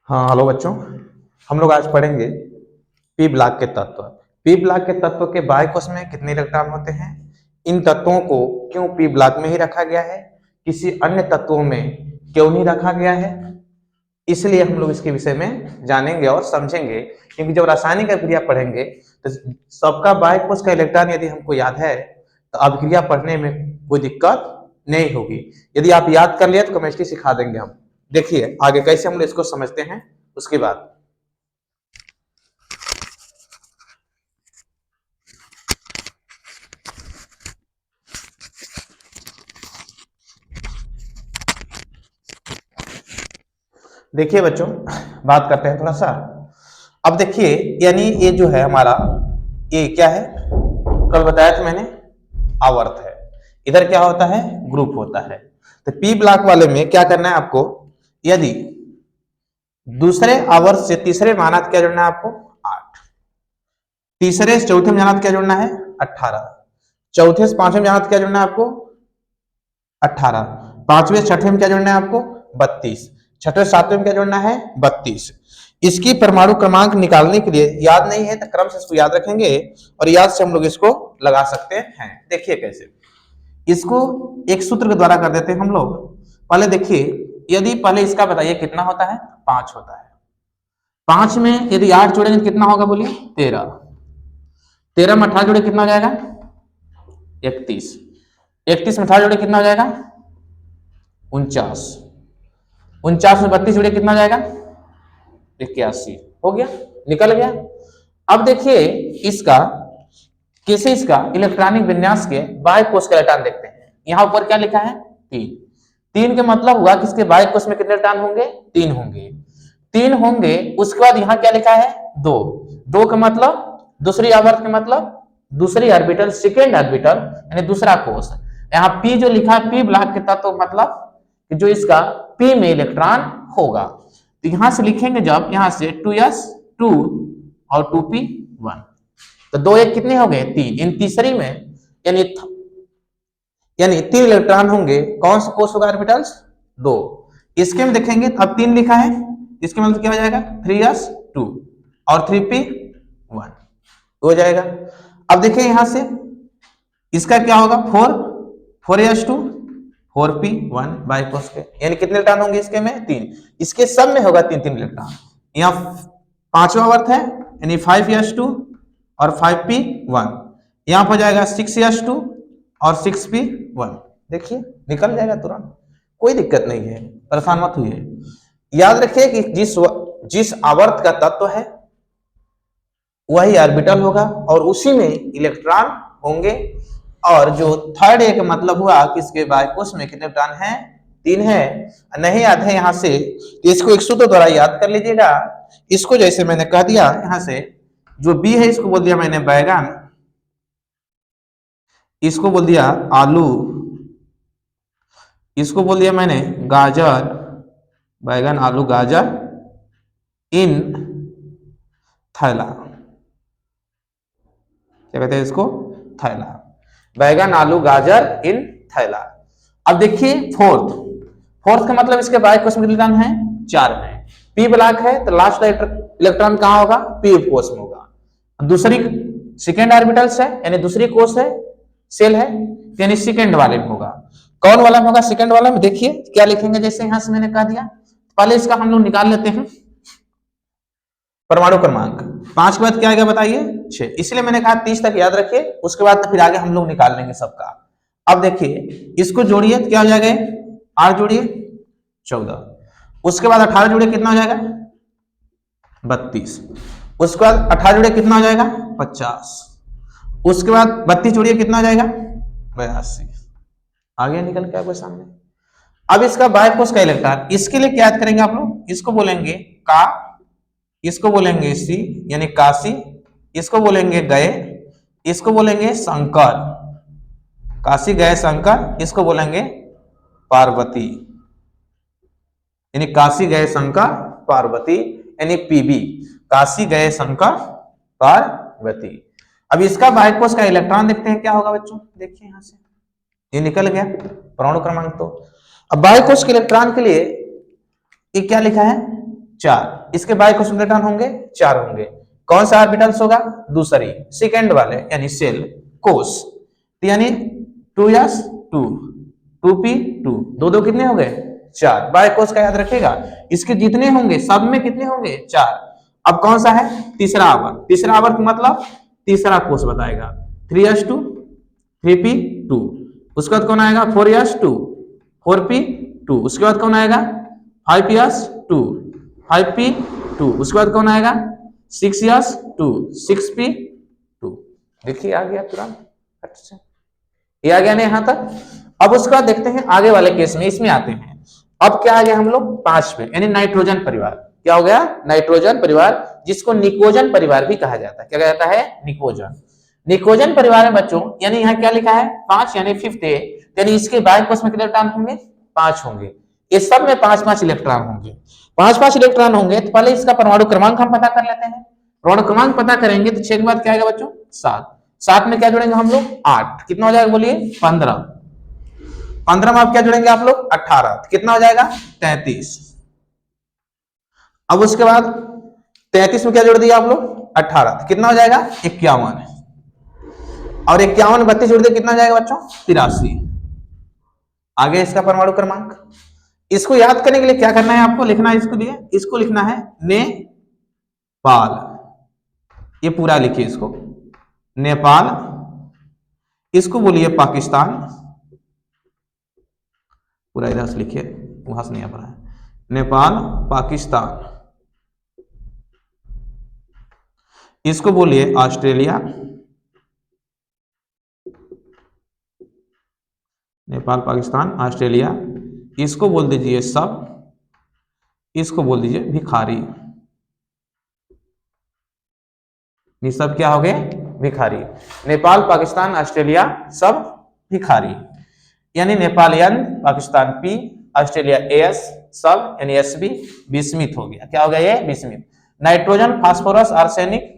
हाँ हेलो बच्चों। हम लोग आज पढ़ेंगे पी ब्लॉक के तत्व। पी ब्लॉक के तत्व के बाह्य कोश में कितने इलेक्ट्रॉन होते हैं, इन तत्वों को क्यों पी ब्लॉक में ही रखा गया है, किसी अन्य तत्वों में क्यों नहीं रखा गया है, इसलिए हम लोग इसके विषय में जानेंगे और समझेंगे। क्योंकि जब रासायनिक अभिक्रिया पढ़ेंगे तो सबका बाह्य कोश का इलेक्ट्रॉन यदि हमको याद है तो अभिक्रिया पढ़ने में कोई दिक्कत नहीं होगी। यदि आप याद कर लिए तो केमिस्ट्री सिखा देंगे हम। देखिए आगे कैसे हम लोग इसको समझते हैं उसके बाद। देखिए बच्चों, बात करते हैं थोड़ा सा। अब देखिए, यानी ये जो है हमारा, ये क्या है, कल बताया था मैंने, आवर्त है। इधर क्या होता है, ग्रुप होता है। तो पी ब्लॉक वाले में क्या करना है आपको, यदि दूसरे आवर्त से तीसरे मानांक क्या जोड़ना है आपको 8, तीसरे से चौथे मानांक क्या जोड़ना है 18, चौथे से पांचवें मानांक क्या जोड़ना है आपको 18, पांचवें से छठवें में क्या जोड़ना है आपको 32, छठे सातवें में क्या जोड़ना है 32। इसकी परमाणु क्रमांक निकालने के लिए याद नहीं है तो क्रम से इसको याद रखेंगे और याद से हम लोग इसको लगा सकते हैं। देखिए कैसे, इसको एक सूत्र के द्वारा कर देते हैं हम लोग। पहले देखिए, यदि पहले इसका बताइए कितना होता है, 5 होता है। 5 में यदि 8 जोड़ेंगे तो कितना होगा बोलिए 13, 13 में 18 जोड़े कितना हो जाएगा 31, 31 में 18 जोड़े कितना हो जाएगा 49, 49 में 32 जोड़े कितना हो जाएगा 81। हो गया, निकल गया। अब देखिए इसका, किसी इसका इलेक्ट्रॉनिक विन्यास के बाह्य कोश का इलेक्ट्रॉन देखते हैं। यहां ऊपर क्या लिखा है 3, 3 के मतलब हुआ कि इसके बाह्य कोश में कितने इलेक्ट्रॉन होंगे 3 होंगे, 3 होंगे। उसके बाद यहां क्या लिखा है 2, 2 का मतलब दूसरी आवर्त के मतलब दूसरी ऑर्बिटल, सेकेंड ऑर्बिटल यानी दूसरा कोश। यहाँ पी जो लिखा है पी ब्लॉक के तत्व मतलब कि जो इसका पी में इलेक्ट्रॉन होगा। तो यहां से लिखेंगे जब, यहां से 2s2 और 2p1, तो 2 1 कितने हो गए 3। इन तीसरी में यानी 3 इलेक्ट्रॉन होंगे। कौन सा कोश होगा ऑर्बिटल्स 2। इसके में देखेंगे अब 3 लिखा है, इसके मतलब क्या हो जाएगा 3s2 और 3p1 हो जाएगा। अब देखिए यहां से इसका क्या होगा 4, 4s2 4p1 बाय कोश के, यानी कितने इलेक्ट्रॉन होंगे इसके में 3। इसके सब में होगा 3 3 इलेक्ट्रॉन। यहाँ पांचवा वर्त है यानी 5s2 और 5p1, यहां पर जाएगा 6s2 और 6p1। देखिए निकल जाएगा तुरंत, कोई दिक्कत नहीं है, परेशान मत हुई। याद रखिए कि जिस आवर्त का तत्व है वही ऑर्बिटल होगा और उसी में इलेक्ट्रॉन होंगे। और जो थर्ड एक मतलब हुआ कि इसके बाह्य कोश में कितने इलेक्ट्रॉन हैं 3 है। नहीं याद है यहाँ से तो इसको एक सूत्र द्वारा याद कर लीजिएगा। इसको जैसे मैंने कह दिया, यहाँ से जो बी है इसको बोल दिया मैंने बैगन, इसको बोल दिया आलू, इसको बोल दिया मैंने गाजर, बैगन आलू गाजर इन थैला, क्या कहते हैं इसको थैला, बैगन आलू गाजर इन थैला। अब देखिए फोर्थ का मतलब इसके बाह्य कोश में इलेक्ट्रॉन है 4 है। पी ब्लॉक है तो लास्ट इलेक्ट्रॉन कहां होगा पी कोश में होगा। दूसरी सेकेंड ऑर्बिटल्स है यानी दूसरी कोश है, सेल है, यानी सेकेंड वाले में होगा। कौन वाला में होगा सेकेंड वाला में, देखिए क्या लिखेंगे, जैसे यहां से मैंने कह दिया। पहले इसका हम लोग निकाल लेते हैं परमाणु क्रमांक। 5 के बाद क्या आएगा बताइए 6, इसलिए मैंने कहा 30 तक याद रखिए, उसके बाद तो फिर आगे हम लोग निकाल लेंगे सबका। अब देखिए इसको जोड़िए तो क्या हो जाएगा 8 जोड़िए 14, उसके बाद 18 जोड़िए कितना हो जाएगा 32, उसके बाद 18 जोड़िए कितना हो जाएगा 50, उसके बाद 32 जोड़िए कितना हो जाएगा 82। आगे निकल के आपके सामने। अब इसका बाह्य कोश का इलेक्ट्रॉन, इसके लिए क्या याद करेंगे आप लोग, इसको बोलेंगे का, इसको बोलेंगे सी यानी काशी, इसको बोलेंगे गए, इसको बोलेंगे शंकर, काशी गए शंकर, इसको बोलेंगे पार्वती यानी काशी गए शंकर पार्वती यानी पीबी, काशी गए शंकर पार्वती। अब इसका बाह्य कोश का इलेक्ट्रॉन देखते हैं क्या होगा बच्चों। देखिए यहां से ये निकल गया परमाणु क्रमांक। तो अब बाह्य कोश के इलेक्ट्रॉन के लिए ये क्या लिखा है 4, इसके बाय कोस में इलेक्ट्रॉन होंगे 4 होंगे। कौन सा ऑर्बिटल्स होगा? दूसरी सेकंड वाले यानी शेल कोस, तो यानी 2s 2 2p 2, दो दो कितने हो गए 4। बाय कोस का याद रखेगा, इसके जितने होंगे सब में कितने होंगे 4। अब कौन सा है? तीसरा आवर्त। तीसरा आवर्त मतलब तीसरा कोस बताएगा। 3s2 3p2, उसके बाद कौन आएगा 4s2 4p2, उसके बाद कौन आएगा 5s2 5p2, उसके बाद कौन आएगा 6s2 6p2। देखिए आ गया तुरंत, अच्छा ये आ गया ना यहां तक। अब उसके बाद देखते हैं आगे वाले केस में, इसमें आते हैं। अब क्या आ गया हम लोग 5 पे, यानी नाइट्रोजन परिवार। क्या हो गया? नाइट्रोजन परिवार, जिसको निकोजन परिवार भी कहा जाता है। क्या कहा जाता है? निकोजन। निकोजन परिवार में बच्चों यानी यहाँ क्या लिखा है 5 यानी 5th, यानी इसके बाय कोस में कितने इलेक्ट्रॉन होंगे 5 होंगे। इस सब में 5-5 इलेक्ट्रॉन होंगे। 5-5 इलेक्ट्रॉन होंगे तो पहले इसका परमाणु क्रमांक हम पता कर लेते हैं। परमाणु क्रमांक पता करेंगे तो 6 के बाद क्या आएगा बच्चों 7। 7 में क्या जोड़ेंगे हम लोग 8, कितना हो जाएगा बोलिए 15। 15 में आप क्या जोड़ेंगे आप लोग 18, तो कितना हो जाएगा 33। अब उसके बाद 33 में क्या जोड़ दिया आप लोग 18, तो कितना हो जाएगा 51। और 51 32 जोड़ दिया कितना हो जाएगा बच्चों 83। आगे इसका परमाणु क्रमांक। इसको याद करने के लिए क्या करना है आपको? लिखना है इसको लिए, इसको लिखना है नेपाल। ये पूरा लिखिए इसको, नेपाल। इसको बोलिए पाकिस्तान, पूरा इधर से लिखिए, वहां से नहीं आ रहा है। नेपाल पाकिस्तान। इसको बोलिए ऑस्ट्रेलिया, नेपाल पाकिस्तान ऑस्ट्रेलिया। इसको बोल दीजिए सब, इसको बोल दीजिए भिखारी। ये सब क्या हो गए भिखारी। नेपाल पाकिस्तान ऑस्ट्रेलिया सब भिखारी, यानी नेपालियन, पाकिस्तान पी, ऑस्ट्रेलिया एस, सब यानी एसबी, विस्मित हो गया। क्या हो गया ये विस्मित। नाइट्रोजन फास्फोरस आर्सेनिक,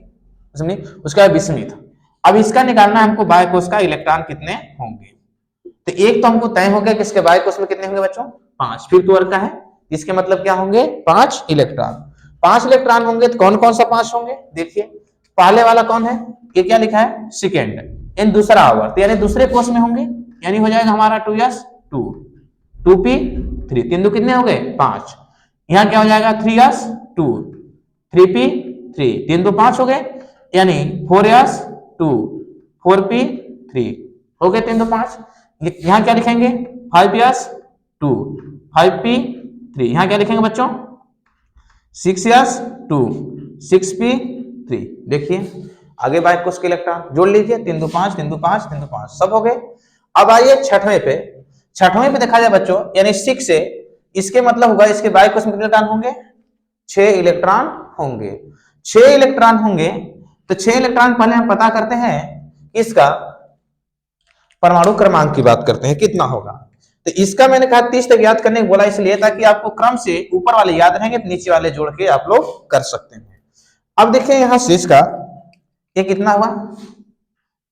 उसका विस्मित। अब इसका निकालना हमको बाय कोस का इलेक्ट्रॉन कितने होंगे। तो एक तो हमको तय हो गया कि इसके बाय कोस में कितने होंगे बच्चों 5, फिर तो वर्ग का है, इसके मतलब क्या होंगे 5 इलेक्ट्रॉन। 5 इलेक्ट्रॉन होंगे तो कौन कौन सा 5 होंगे देखिए। पहले वाला कौन है? ये क्या लिखा है सेकेंड, इन दूसरा आवर्त यानी दूसरे कोष में होंगे, यानी हो जाएगा हमारा 2s2 2p3, 3 दो कितने हो गए 5। यहाँ क्या हो जाएगा 3s2 3p3, 3 दो 5 हो गए, यानी 4s2 4p3 हो गए 3 दो 5। यहाँ क्या लिखेंगे 5s2 5p3, यहाँ क्या लिखेंगे बच्चों 6s2 6p3। देखिए आगे बाय कोस के इलेक्ट्रॉन जोड़ लीजिए, 3 दो 5 3 दो 5 3 दो 5 सब हो गए। अब आइए छठवें पे। छठवें पे देखा जाए बच्चों यानी 6 से, इसके मतलब होगा इसके बाय कोस में कितने इलेक्ट्रॉन होंगे 6 इलेक्ट्रॉन होंगे। 6 इलेक्ट्रॉन होंगे तो 6 इलेक्ट्रॉन पहले हम पता करते हैं, इसका परमाणु क्रमांक की बात करते हैं कितना होगा। तो इसका मैंने कहा 30 तक याद करने को बोला इसलिए ताकि आपको क्रम से ऊपर वाले याद रहेंगे तो नीचे वाले जोड़ के आप लोग कर सकते हैं। अब देखिए यहां से इसका ये कितना हुआ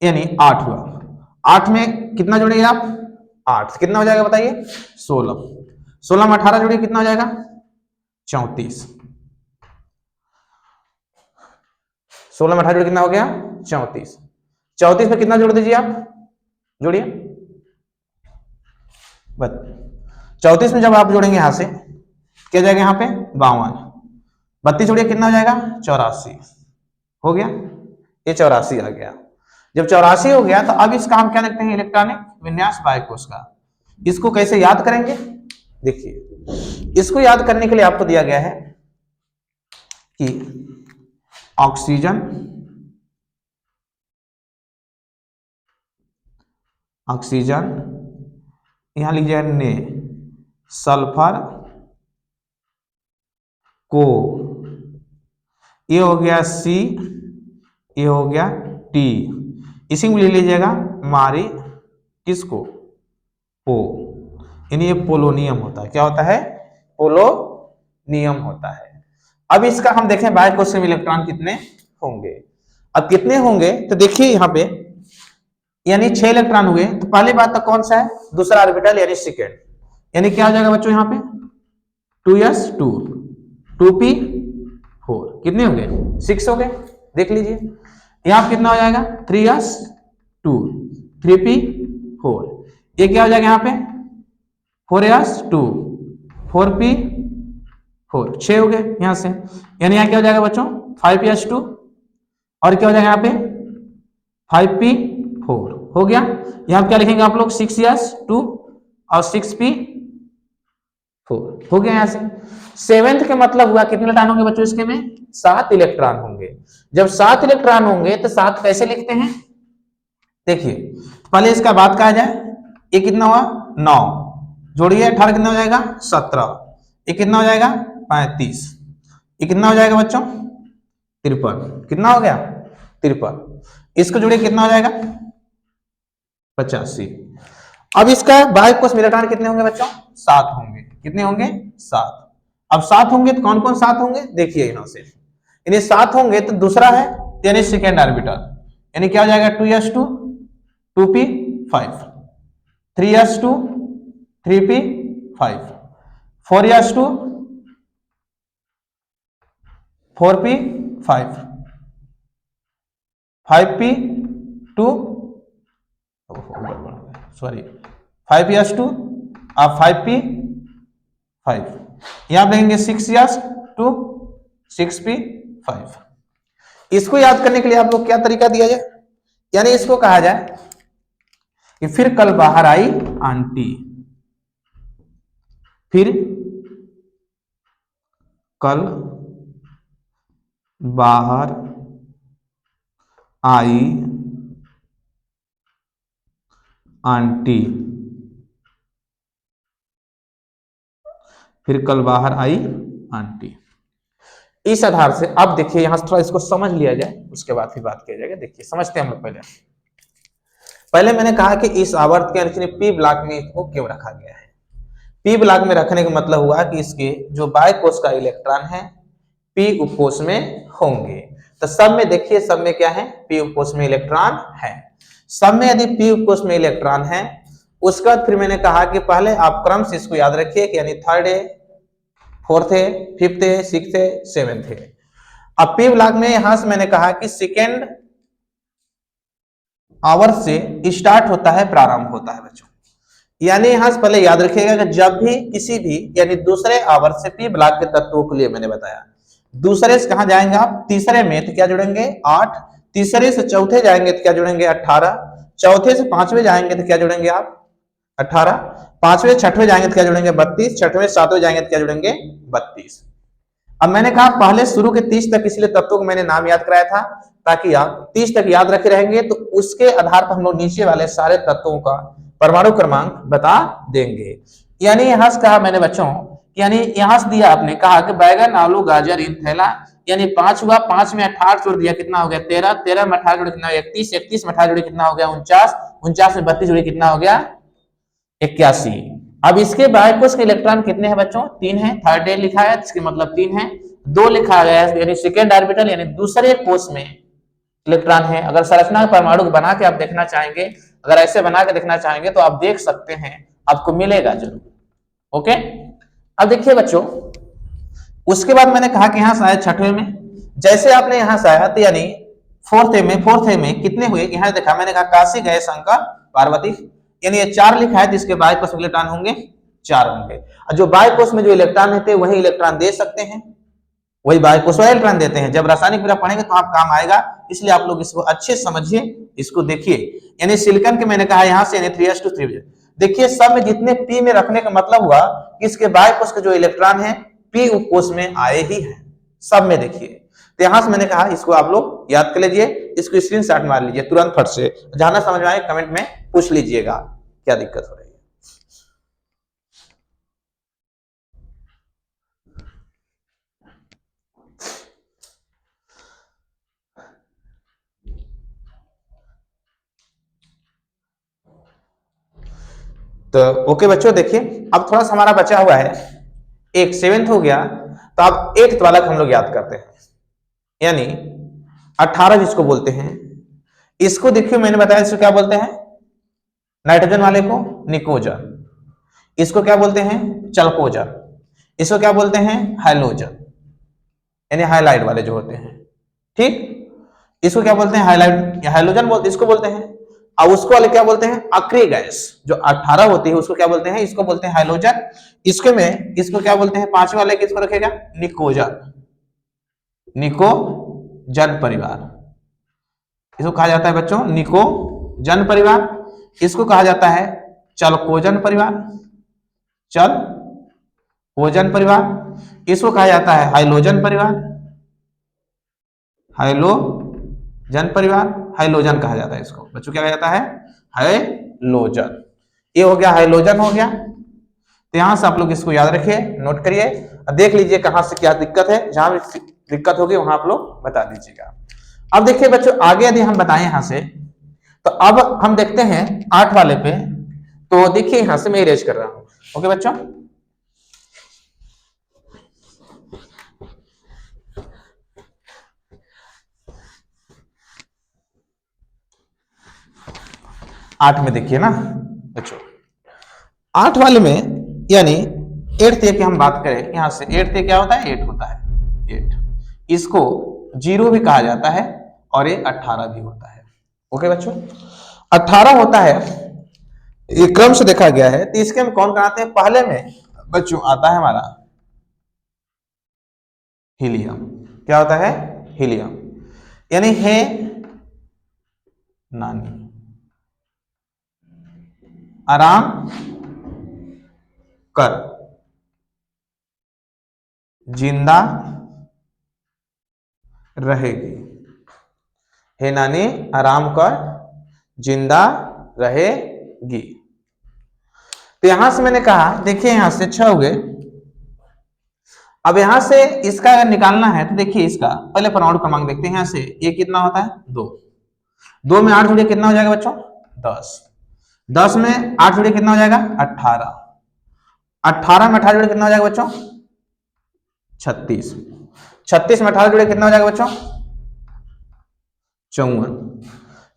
यानी 8 हुआ। 8 में कितना जोड़ेंगे आप 8, कितना हो जाएगा बताइए 16। 16 में 18 जोड़िए कितना हो जाएगा 34। 16 में 18 जोड़िए कितना हो गया 34। 34 में कितना जोड़ दीजिए आप जोड़िए 34 में जब आप जोड़ेंगे यहां से क्या जाएगा यहाँ पे 52। 32 जोड़िए कितना हो जाएगा 84 हो गया, ये 84 आ गया। जब 84 हो गया तो अब इसका हम क्या लिखते हैं इलेक्ट्रॉनिक विन्यास बाय कोस का। इसको कैसे याद करेंगे देखिए, इसको याद करने के लिए आपको दिया गया है कि ऑक्सीजन ऑक्सीजन यहां लीजिए ने, सल्फर को, ये हो गया सी, ये हो गया टी, इसी में ले लीजिएगा मारी किसको ओ, यानी ये पोलोनियम होता है। क्या होता है पोलोनियम होता है। अब इसका हम देखें बाय कोस में इलेक्ट्रॉन कितने होंगे। अब कितने होंगे तो देखिए यहां पे यानी 6 इलेक्ट्रॉन हुए तो पहली बात तो कौन सा है दूसरा ऑर्बिटल यानी सेकेंड, यानी क्या हो जाएगा बच्चों यहाँ पे 2s2 2p4 कितने हो गए 6 हो गए। देख लीजिए यहां कितना हो जाएगा 3s2 3p4 ये क्या हो जाएगा यहाँ पे 4s2 4p4 6 हो गए यहां से यानी यहाँ क्या हो जाएगा बच्चों 5s2 और क्या हो जाएगा यहाँ पे 5p4 हो गया। यहाँ क्या लिखेंगे आप लोग 6s2 और 6p4 हो गया। यहाँ से सेवेंथ के मतलब हुआ कितने इलेक्ट्रॉन होंगे बच्चों इसके में 7 इलेक्ट्रॉन होंगे। जब 7 इलेक्ट्रॉन होंगे तो 7 कैसे लिखते हैं देखिए पहले इसका बात कहा जाए ये कितना हुआ 9 जोड़िए 18 कितना हो जाएगा 17 ये कितना हो जाएगा 35 ये कितना हो जाएगा बच्चों 53 कितना हो गया 53 इसको जोड़िए कितना हो जाएगा 85। अब इसका बाह्य कोश में इलेक्ट्रॉन कितने होंगे बच्चों 7 होंगे कितने होंगे 7। अब 7 होंगे तो कौन कौन 7 होंगे देखिए यहां से यानी 7 होंगे तो दूसरा है यानी सेकेंड ऑर्बिटल यानी क्या हो जाएगा 2s2 2p5 3s2 3p5 4s2 4p5 5p2 sorry 5s2 आप 5p5 यहां लेंगे 6s2 6p5। इसको याद करने के लिए आप लोग क्या तरीका दिया जाए यानी इसको कहा जाए कि फिर कल बाहर आई आंटी फिर कल बाहर आई आंटी फिर कल बाहर आई आंटी। इस आधार से अब देखिए यहां थोड़ा इसको समझ लिया जाए उसके बाद फिर बात किया जाएगा। देखिए समझते हैं हम लोग पहले मैंने कहा कि इस आवर्त के पी ब्लॉक में इसको क्यों रखा गया है। पी ब्लॉक में रखने का मतलब हुआ कि इसके जो बाह्य कोश का इलेक्ट्रॉन है पी उपकोश में होंगे। तो सब में देखिए सब में क्या है पी उपकोश में इलेक्ट्रॉन है। सब में यदि पी उपकोश में इलेक्ट्रॉन है उसके बाद फिर मैंने कहा कि पहले आप क्रम से इसको याद रखिए कि यानी थर्ड है फोर्थ है फिफ्थ है सिक्स्थ है सेवेंथ है। अब पी ब्लॉक में यहां से मैंने कहा कि सेकेंड आवर से स्टार्ट होता है प्रारंभ होता है बच्चों। यानी यहां से पहले याद रखिएगा कि जब भी किसी भी यानी दूसरे आवर से पी ब्लॉक के तत्वों के लिए मैंने बताया दूसरे से कहां जाएंगे आप तीसरे में तो क्या जुड़ेंगे 8 तीसरे से चौथे जाएंगे तो क्या जुड़ेंगे 18 चौथे से पांचवें जाएंगे तो क्या जुड़ेंगे आप 18 पांचवें छठवें जाएंगे तो क्या जुड़ेंगे 32 छठवें सातवें जाएंगे तो क्या जुड़ेंगे 32। अब मैंने कहा पहले शुरू के 30 तक इसलिए तत्वों को मैंने नाम याद कराया था ताकि आप 30 तक याद रखे रहेंगे तो उसके आधार पर हम लोग नीचे वाले सारे तत्वों का परमाणु क्रमांक बता देंगे। यानी यहां से कहा मैंने बच्चों यानी यहां से दिया आपने कहा कि बैगन आलू गाजर इन थैला यानी 5 हुआ 5 में 18 जोड़ दिया कितना हो गया 13 13 में 18 जोड़े कितना हो गया 31 31 में 18 जोड़े कितना हो गया 49 49 में 32 जोड़े कितना हो गया 81। अब इसके बाह्य कोश के इलेक्ट्रॉन कितने हैं बच्चों 3 है थर्ड डे लिखा है इसके मतलब 3 है 2 लिखा गया है यानी सेकेंड ऑर्बिटल यानी दूसरे कोश में इलेक्ट्रॉन है। अगर संरचना परमाणु बना के आप देखना चाहेंगे अगर ऐसे बना के देखना चाहेंगे तो आप देख सकते हैं आपको मिलेगा जरूर। ओके अब देखिए बच्चों उसके बाद मैंने कहा कि यहां से आया छठवें में जैसे आपने यहां से आया तो यानी फोर्थ में कितने हुए यहां देखा मैंने कहा काशी गए शंकर पार्वती यानी ये 4 लिखा है जिसके बाह्य कोश में इलेक्ट्रॉन होंगे 4 होंगे और जो बाह्य कोश में जो इलेक्ट्रॉन रहते हैं वही इलेक्ट्रॉन दे सकते हैं वही बाह्य कोश वाले इलेक्ट्रॉन देते हैं। जब रासायनिक क्रिया पढ़ेंगे तो आप काम आएगा इसलिए आप लोग इसको अच्छे समझिए इसको देखिए। यानी सिलिकॉन के मैंने कहा यहां से यानी 3s2 3 देखिए सब में जितने पी में रखने का मतलब हुआ कि इसके बाह्य कोश के जो इलेक्ट्रॉन है पी उपकोश में आए ही हैं सब में। देखिए तो यहां से मैंने कहा इसको आप लोग याद कर लीजिए इसको स्क्रीनशॉट मार लीजिए तुरंत फट से जाना समझ में आए कमेंट में पूछ लीजिएगा क्या दिक्कत हो रही है। तो ओके बच्चों देखिए अब थोड़ा सा हमारा बचा हुआ है एक 7th हो गया तो अब 8th वाला हम लोग याद करते हैं यानी 18 जिसको बोलते हैं। इसको देखिए मैंने बताया इसको क्या बोलते हैं नाइट्रोजन वाले को निकोजन इसको क्या बोलते हैं चल्कोजन इसको क्या बोलते हैं हैलोजन यानी हाइलाइट वाले जो होते हैं, ठीक, इसको क्या बोलते हैं, हाइलाइट हाइलोजन बोलते, इसको बोलते हैं। अब उसको वाले क्या बोलते हैं, अक्रिय गैस जो 18 होती है उसको क्या बोलते हैं, इसको बोलते हैं हाइलोजन। इसके में इसको क्या बोलते हैं, पांचवें वाले किसको रखेगा, निकोजन, निकोजन परिवार, इसको कहा जाता है बच्चों निकोजन परिवार। इसको कहा जाता है चलकोजन परिवार, चलकोजन परिवार। इसको कहा जाता है हाइलोजन परिवार, हाइलोजन परिवार, हाइलोजन कहा जाता है इसको बच्चों, क्या कहा जाता है, हाइलोजन। ये हो गया, हाइलोजन हो गया। तो यहां से आप लोग इसको याद रखिए, नोट करिए, देख लीजिए कहां से क्या दिक्कत है, जहां भी दिक्कत होगी वहां आप लोग बता दीजिएगा। अब देखिए बच्चों, आगे यदि हम बताएं यहां से, तो अब हम देखते हैं 8 वाले पे। तो देखिए यहां से मैं इरेज कर रहा हूं, ओके बच्चों। आठ में देखिए ना बच्चों, 8 वाले में यानी 8th की हम बात करें यहां से, 8th क्या होता है, 8 होता है, 8, इसको 0 भी कहा जाता है और ये 18 भी होता है, ओके बच्चों। 18 होता है, ये क्रम से देखा गया है। तो इसके हम कौन कराते हैं, पहले में बच्चों आता है हमारा हीलियम, क्या होता है, हीलियम, यानी है नानी, आराम कर, जिंदा रहेगी, हे नानी आराम कर, जिंदा रहेगी। तो यहां से मैंने कहा, देखिए यहां से 6 हो गए। अब यहां से इसका अगर निकालना है तो देखिए, इसका पहले परमाणु क्रमांक देखते हैं। यहां से ये कितना होता है, 2, 2 में 8 जुड़े कितना हो जाएगा बच्चों, 10, 10 में 8 जुड़े कितना हो जाएगा, 18, 18 में 18 जुड़े कितना हो जाएगा बच्चों, 36, 36 में 18 जुड़े कितना हो जाएगा बच्चों, 54,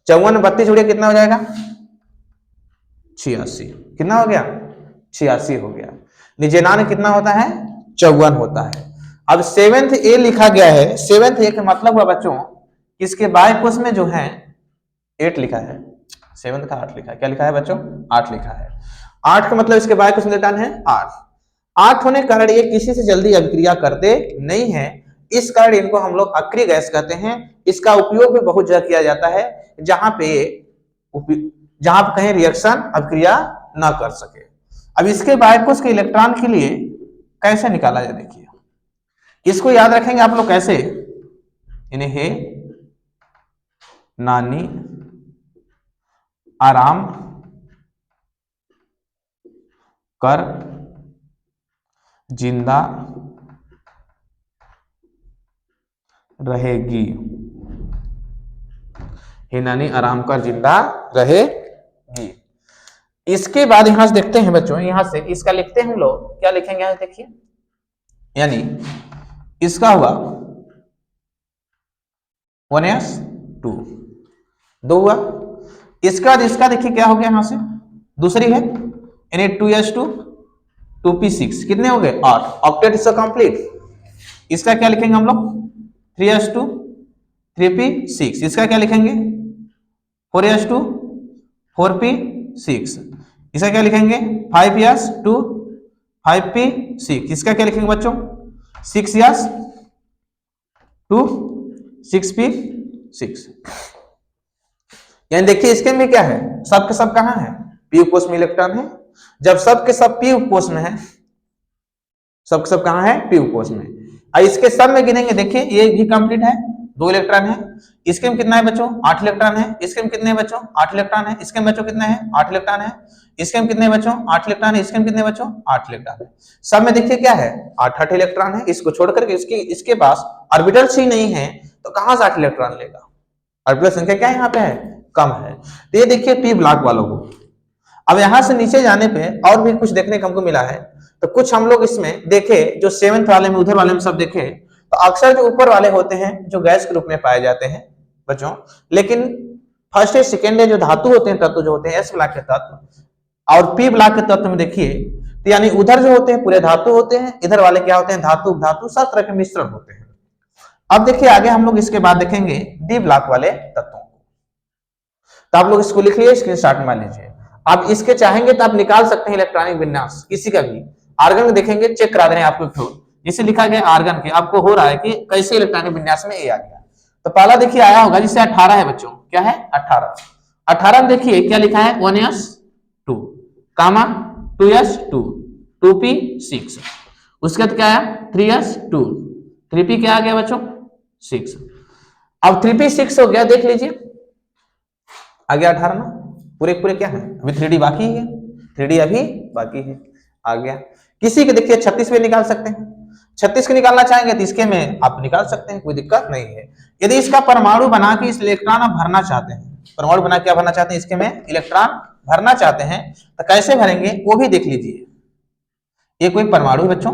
54 में 32 जुड़े कितना हो जाएगा, 86, कितना हो गया, 86 हो गया। निजेनान कितना होता है, 54 होता है। अब 7th ए लिखा गया है, 7th ए का मतलब हुआ बच्चों, इसके बाय कोष में जो है 8 लिखा है, 7th का 8 लिखा है, क्या लिखा है बच्चों, 8 लिखा है। 8 का मतलब इसके बाय कोष में इलेक्ट्रॉन है 8, 8 होने के कारण ये किसी से जल्दी अभिक्रिया करते नहीं है, इस कारण इनको हम लोग अक्रिय गैस कहते हैं। इसका उपयोग भी बहुत जगह किया जाता है, जहां पे कहीं रिएक्शन अभिक्रिया ना कर सके। अब इसके बायकोष के इलेक्ट्रॉन के लिए कैसे निकाला जाए, देखिए इसको याद रखेंगे आप लोग कैसे, इन्हें है नानी आराम कर, जिंदा रहेगी, हे नानी आराम कर, जिंदा रहेगी। इसके बाद यहां से देखते हैं बच्चों, यहां से इसका लिखते हैं हम लोग, क्या लिखेंगे यहां देखिए, यानी इसका हुआ 1s2, 2 हुआ। इसका इसका देखिए क्या हो गया, यहां से दूसरी है, यानी 2s2 2p6, कितने हो गए 8, ऑक्टेट इसका कंप्लीट। इसका क्या लिखेंगे हम लोग, 3s2 3p6, इसका क्या लिखेंगे 4s2 4p6, इसका क्या लिखेंगे 5s2 5p6, इसका क्या लिखेंगे बच्चों 6s2 6p6। यानी देखिए इसके में क्या है, सब के सब कहां है, पी कोष में इलेक्ट्रॉन है। जब सब के सब पी कोष में है, सब के सब कहां है, पी कोष में। और इसके सब में गिनेंगे, देखिए ये भी कंप्लीट है, 2 इलेक्ट्रॉन है। इसके में कितना है बच्चों, 8 इलेक्ट्रॉन है। इसके में कितने बच्चों, 8 इलेक्ट्रॉन है। इसके में बच्चों कितने हैं, 8 इलेक्ट्रॉन है। इसके में कितने बच्चों, 8 इलेक्ट्रॉन है। इसके में कितने बच्चों, 8 इलेक्ट्रॉन है। सब में देखिए क्या है, 8 इलेक्ट्रॉन है। इसको छोड़कर के इसके पास ऑर्बिटल सी नहीं है, तो कहां से 8 इलेक्ट्रॉन लेगा, ऑर्बिटल संख्या क्या यहाँ पे है, कम है। तो ये देखिए पी ब्लॉक वालों को। अब यहां से नीचे जाने पे और भी कुछ देखने को हमको मिला है, तो कुछ हम लोग इसमें देखे, जो 7th वाले में उधर वाले में सब देखे, तो अक्सर जो ऊपर वाले होते हैं जो गैस के रूप में पाए जाते हैं बच्चों, लेकिन फर्स्ट या सेकेंड जो धातु होते हैं, तत्व जो होते हैं एस ब्लॉक के तत्व और पी ब्लॉक के तत्व में देखिए, तो यानी उधर जो होते हैं पूरे धातु होते हैं, इधर वाले क्या होते हैं, धातु धातु सब तरह के मिश्रण होते हैं। अब देखिए आगे हम लोग इसके बाद देखेंगे डी ब्लॉक वाले तत्वों को। तो आप लोग इसको लिख लीजिए, स्क्रीनशॉट में लीजिए। आप इसके चाहेंगे तो आप निकाल सकते हैं इलेक्ट्रॉनिक विन्यास किसी का भी। आर्गन में देखेंगे, चेक करा दें आपको फ्लोर, जैसे लिखा गया आर्गन के, आपको हो रहा है कि कैसे इलेक्ट्रॉनिक विन्यास में ए आ गया। तो पहला देखिए आया होगा जिससे 18 है बच्चों, क्या है 18। 18 में देखिए क्या लिखा है 1s2 कामा 2s2 2p6। उसके बाद क्या आया 3s2 3p क्या आ गया बच्चों 6। अब 3p6 हो गया, देख लीजिए आ गया 18 ना, पूरे पूरे क्या है, अभी 3d बाकी है, 3d अभी बाकी है, आ गया। किसी के देखिए 36 में निकाल सकते हैं, 36 के निकालना चाहेंगे तो इसके में आप निकाल सकते हैं, कोई दिक्कत नहीं है। यदि इसका परमाणु बना के इस इलेक्ट्रॉन आप भरना चाहते हैं, परमाणु बना क्या भरना चाहते हैं, इसके में इलेक्ट्रॉन भरना चाहते हैं, तो कैसे भरेंगे वो भी देख लीजिए। ये कोई परमाणु है बच्चों,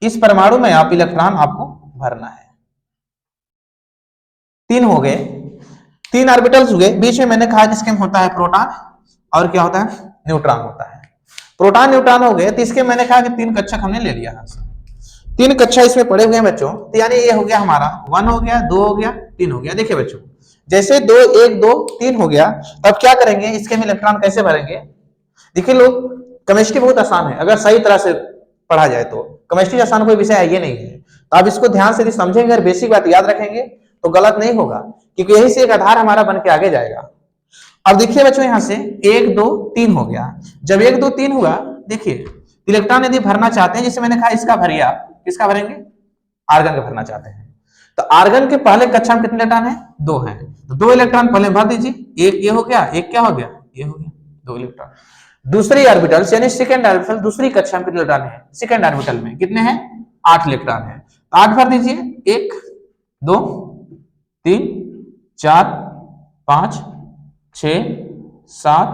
इस परमाणु में आप इलेक्ट्रॉन आपको भरना है। 3 हो गए, 3 ऑर्बिटल्स हुए, बीच में मैंने कहा जिसके में होता है प्रोटॉन और क्या होता है न्यूट्रॉन होता है। प्रोटॉन न्यूट्रॉन हो गए, तो इसके मैंने कहा कि 3 कक्षक हमने ले लिया है, 3 कक्षा इसमें पड़े हुए हैं बच्चों। तो यानी ये हो गया हमारा 1 हो गया, 2 हो गया, 3 हो गया। देखिए बच्चों जैसे 2 1 2 3 हो गया, तब क्या करेंगे इसके में इलेक्ट्रॉन कैसे भरेंगे। देखिए लोग, केमिस्ट्री बहुत आसान है अगर सही तरह से पढ़ा जाए तो, केमिस्ट्री आसान कोई विषय है ये नहीं है। तो आप इसको ध्यान से समझेंगे और बेसिक बात याद रखेंगे तो गलत नहीं होगा, क्योंकि यही से एक आधार हमारा बन के आगे जाएगा। अब देखिए बच्चों यहां से 1 2 3 हो गया, जब 1 2 3 हुआ, देखिए इलेक्ट्रॉन यदि भरना चाहते हैं, जैसे मैंने कहा इसका भरिए आप, किसका भरेंगे आर्गन का भरना चाहते हैं, तो आर्गन के पहले कक्षा में कितने इलेक्ट्रॉन है 2 है, तो 2 इलेक्ट्रॉन पहले भर दीजिए, एक ये हो गया, एक क्या हो गया ये हो गया, 2 इलेक्ट्रॉन। दूसरी ऑर्बिटल यानी सेकंड ऑर्बिटल दूसरी कक्षा में कितने इलेक्ट्रॉन है, सेकंड ऑर्बिटल में कितने हैं 8 इलेक्ट्रॉन है, 8 भर दीजिए, 1 2 3 4 5 6 7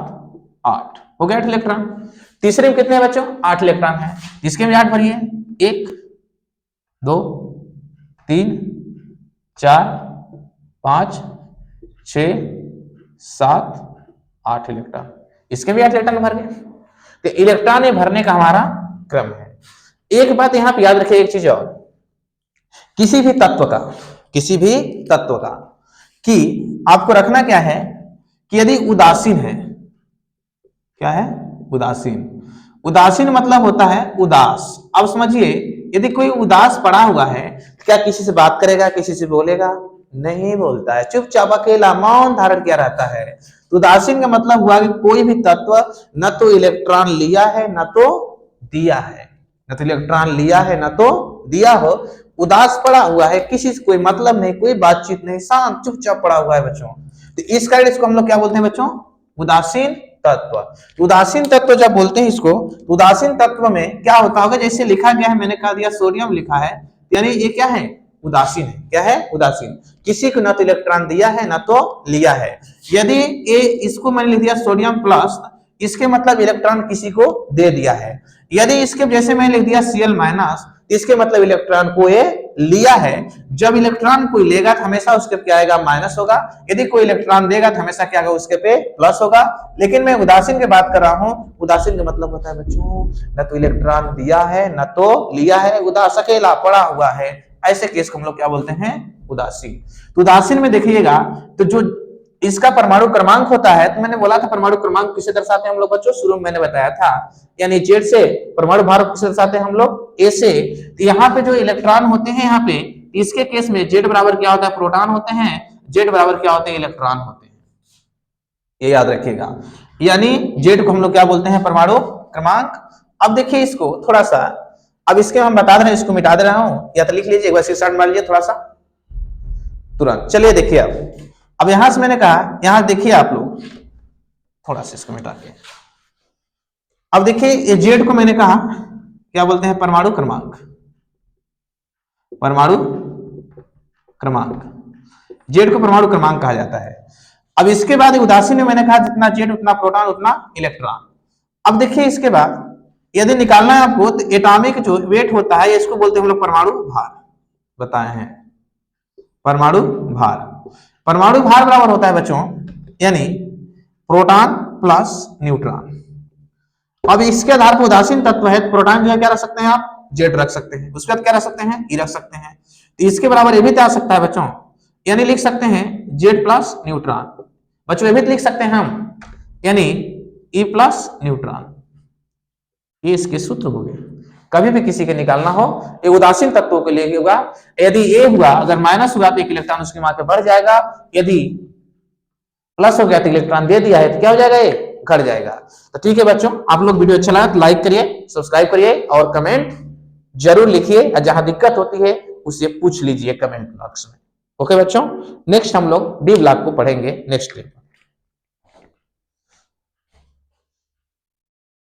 8 हो गया 8 इलेक्ट्रॉन। तीसरे में कितने हैं बच्चों 8 इलेक्ट्रॉन है, इसके में 8 भरिए, 1 2 3 4 5 6 7 8 इलेक्ट्रॉन, इसके भी 8 इलेक्ट्रॉन भर गए। तो इलेक्ट्रॉन भरने का हमारा क्रम है। एक बात यहां पे याद रखिए, एक चीज और, किसी भी तत्व का कि आपको रखना क्या है कि यदि उदासीन है, क्या है उदासीन मतलब होता है उदास। अब समझिए यदि कोई उदास पड़ा हुआ है तो क्या किसी से बात करेगा, किसी से बोलेगा, नहीं बोलता है, चुपचाप अकेला मौन धारण किया रहता है। तो उदासीन का मतलब हुआ कि कोई भी तत्व न तो इलेक्ट्रॉन लिया है न तो दिया है, न तो इलेक्ट्रॉन लिया है न तो दिया हो, उदास पड़ा हुआ है, किसी से कोई मतलब नहीं, कोई बातचीत नहीं, शांत चुपचाप पड़ा हुआ है बच्चों। तो इस कारण इसको हम लोग क्या बोलते हैं बच्चों उदासीन तत्व। उदासीन तत्व जब बोलते हैं इसको, उदासीन तत्व में क्या होता होगा, जैसे लिखा गया है, मैंने कहा दिया सोडियम लिखा है, यानी ये क्या है उदासीन है, क्या है उदासीन, किसी को न तो इलेक्ट्रॉन दिया है न तो लिया है। यदि ये इसको मैंने लिख दिया सोडियम प्लस, इसके मतलब इलेक्ट्रॉन किसी को दे दिया है। यदि इसके जैसे मैंने लिख दिया Cl माइनस, इसके मतलब इलेक्ट्रॉन को ये लिया है। जब इलेक्ट्रॉन कोई लेगा तो हमेशा उसके पे क्या आएगा माइनस होगा, यदि कोई इलेक्ट्रॉन देगा तो हमेशा क्या होगा उसके पे प्लस होगा। लेकिन मैं उदासीन की बात कर रहा हूं, उदासीन का मतलब होता है बच्चों न तो इलेक्ट्रॉन दिया है न तो लिया है, उदास अकेला पड़ा हुआ है, ऐसे केस को हम लोग क्या बोलते हैं उदासीन। तो उदासीन में देखिएगा तो जो इसका परमाणु क्रमांक होता है, तो मैंने बोला था परमाणु क्रमांक किसे दर्शाते हैं हम लोग बच्चों, शुरू में मैंने बताया था, यानी जेड से परमाणु भार किसे दर्शाते हैं हम लोग ए से। तो यहाँ पे जो इलेक्ट्रॉन होते हैं यहाँ पे, इसके केस में जेड बराबर क्या होता है प्रोटॉन होते हैं, जेड बराबर क्या होते हैं इलेक्ट्रॉन होते हैं, ये याद रखिएगा। यानी जेड को हम लोग क्या बोलते हैं परमाणु क्रमांक। अब देखिए इसको थोड़ा सा, अब इसके हम बता दे रहे हैं, इसको मिटा दे रहा हूं, या तो लिख लीजिए एक बार स्टार्ट मार लीजिए थोड़ा सा तुरंत। चलिए देखिए अब यहां से मैंने कहा, यहां देखिए आप लोग थोड़ा सा इसको मिटा के, अब देखिए ये जेड को मैंने कहा क्या बोलते हैं परमाणु क्रमांक, परमाणु क्रमांक, जेड को परमाणु क्रमांक कहा जाता है। अब इसके बाद उदासीन में मैंने कहा जितना जेड उतना प्रोटॉन उतना इलेक्ट्रॉन। अब देखिए इसके बाद यदि निकालना है आपको तो एटॉमिक जो वेट होता है इसको बोलते हैं हम लोग परमाणु भार, बताए हैं परमाणु भार। परमाणु भार बराबर होता है बच्चों यानी प्रोटॉन प्लस न्यूट्रॉन। अब इसके आधार पर उदासीन तत्व है, प्रोटॉन जो है क्या रख सकते हैं आप जेड रख सकते हैं, उसके बाद क्या रख सकते हैं ई रख सकते हैं। इसके बराबर ये भी तो आ सकता है बच्चों, यानी लिख सकते हैं Z प्लस न्यूट्रॉन। बच्चों ये भी लिख सकते हैं हम, यानी E प्लस न्यूट्रॉन। ये इसके सूत्र हो गए। कभी भी किसी के निकालना हो, ये उदासीन तत्वों के लिए होगा। यदि ए हुआ, अगर माइनस हुआ तो एक इलेक्ट्रॉन उसके मार्के बढ़ जाएगा, यदि प्लस हो गया तो इलेक्ट्रॉन दे दिया है तो क्या हो जाएगा, ये घट जाएगा। तो ठीक है बच्चों, आप लोग वीडियो अच्छा लगा तो लाइक करिए, सब्सक्राइब करिए और कमेंट जरूर लिखिए, और जहां दिक्कत होती है उसे पूछ लीजिए कमेंट बॉक्स में। ओके बच्चों, नेक्स्ट हम लोग डी ब्लॉक को पढ़ेंगे नेक्स्ट डे।